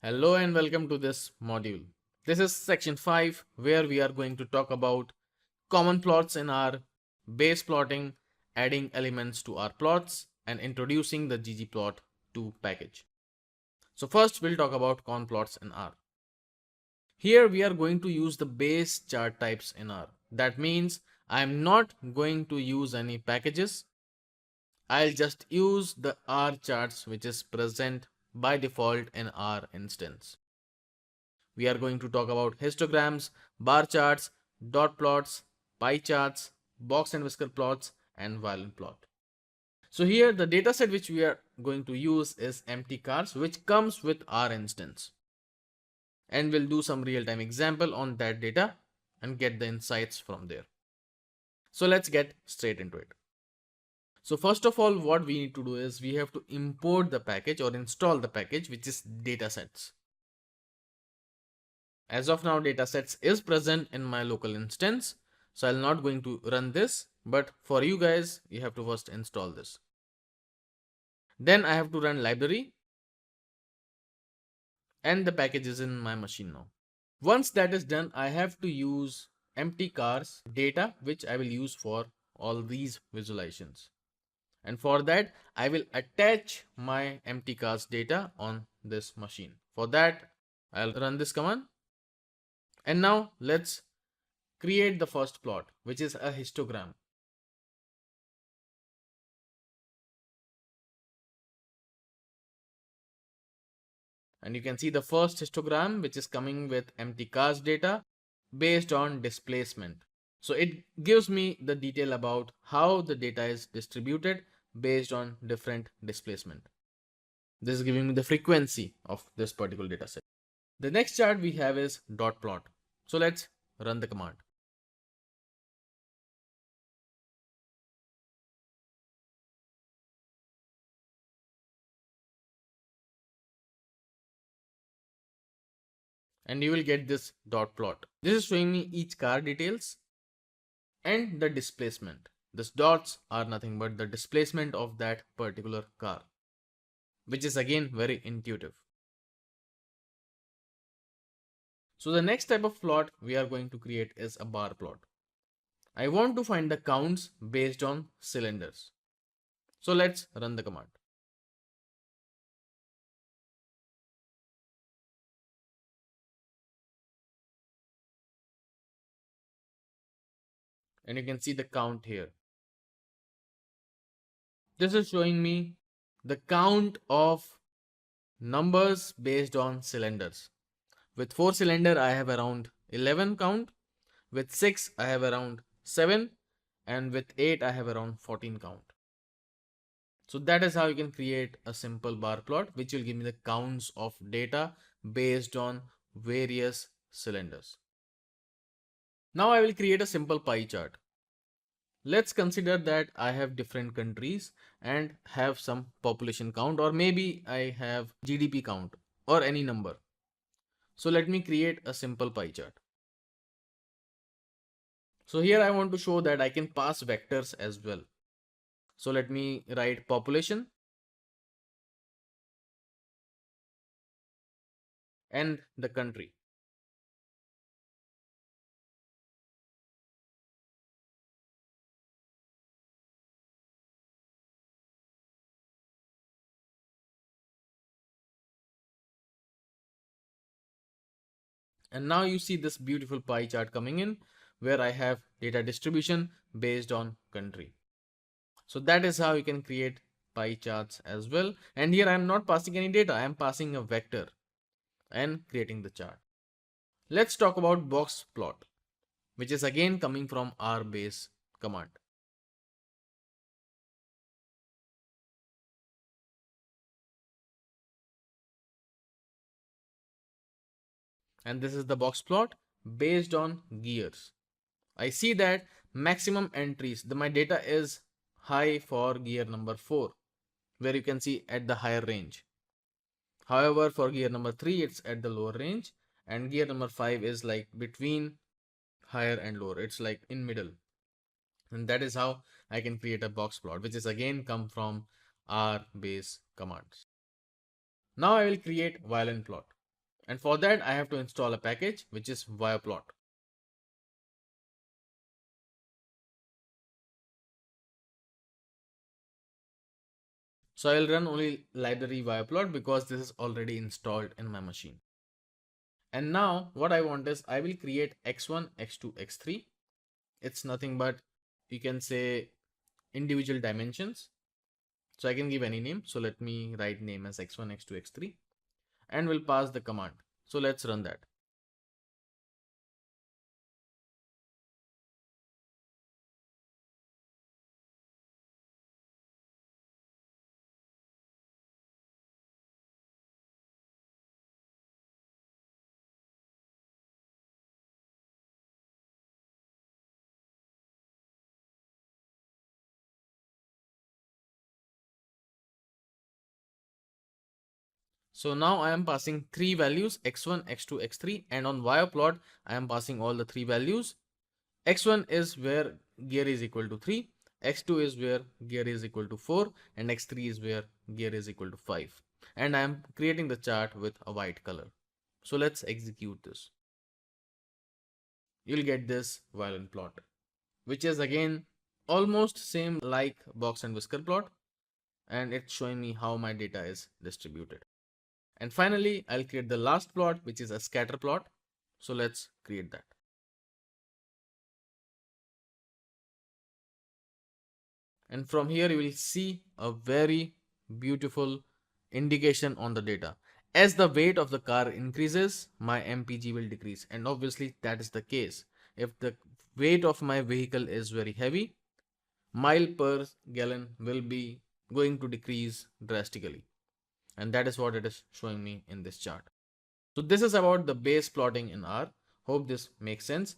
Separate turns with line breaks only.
Hello and welcome to this module. This is section 5 where we are going to talk about common plots in R, base plotting, adding elements to our plots and introducing the ggplot2 package. So first we'll talk about common plots in R. Here we are going to use the base chart types in R. That means I am not going to use any packages. I'll just use the R charts which is present by default in R instance. We are going to talk about histograms, bar charts, dot plots, pie charts, box and whisker plots, and violin plot. So here the dataset which we are going to use is mtcars, which comes with R instance. And we'll do some real-time example on that data and get the insights from there. So let's get straight into it. So first of all, what we need to do is we have to import the package or install the package, which is datasets. As of now, datasets is present in my local instance. So I'm not going to run this, but for you guys, you have to first install this. Then I have to run library and the package is in my machine now. Once that is done, I have to use mtcars data, which I will use for all these visualizations. And for that, I will attach my mtcars data on this machine. For that, I'll run this command. And now let's create the first plot, which is a histogram. And you can see the first histogram, which is coming with mtcars data based on displacement. So it gives me the detail about how the data is distributed based on different displacement. This is giving me the frequency of this particular data set. The next chart we have is dot plot. So let's run the command. And you will get this dot plot. This is showing me each car details and the displacement. These dots are nothing but the displacement of that particular car, which is again very intuitive. So the next type of plot we are going to create is a bar plot. I want to find the counts based on cylinders. So let's run the command. And you can see the count here. This is showing me the count of numbers based on cylinders. With 4 cylinder, I have around 11 count. With 6, I have around 7. And with 8, I have around 14 count. So that is how you can create a simple bar plot, which will give me the counts of data based on various cylinders. Now I will create a simple pie chart. Let's consider that I have different countries and have some population count, or maybe I have GDP count or any number. So let me create a simple pie chart. So here I want to show that I can pass vectors as well. So let me write population and the country. And now you see this beautiful pie chart coming in where I have data distribution based on country. So that is how you can create pie charts as well. And here I am not passing any data. I am passing a vector and creating the chart. Let's talk about box plot, which is again coming from R base command. And this is the box plot based on gears. I see that maximum entries, my data is high for gear number 4, where you can see at the higher range. However, for gear number 3, it's at the lower range, and gear number 5 is like between higher and lower. It's like in middle. And that is how I can create a box plot, which is again come from R base commands. Now I will create violin plot. And for that, I have to install a package which is Viaplot. So I'll run only library Viaplot because this is already installed in my machine. And now what I want is I will create x1, x2, x3. It's nothing but, you can say, individual dimensions. So I can give any name. So let me write name as x1, x2, x3 and we'll pass the command. So let's run that. So now I am passing three values x1, x2, x3, and on Viaplot I am passing all the three values. X1 is where gear is equal to 3, x2 is where gear is equal to 4, and x3 is where gear is equal to 5. And I am creating the chart with a white color. So let's execute this. You'll get this violin plot, which is again almost same like box and whisker plot, and it's showing me how my data is distributed. And finally, I'll create the last plot, which is a scatter plot. So let's create that. And from here, you will see a very beautiful indication on the data. As the weight of the car increases, my MPG will decrease. And obviously that is the case. If the weight of my vehicle is very heavy, mile per gallon will be going to decrease drastically. And that is what it is showing me in this chart. So this is about the base plotting in R. Hope this makes sense.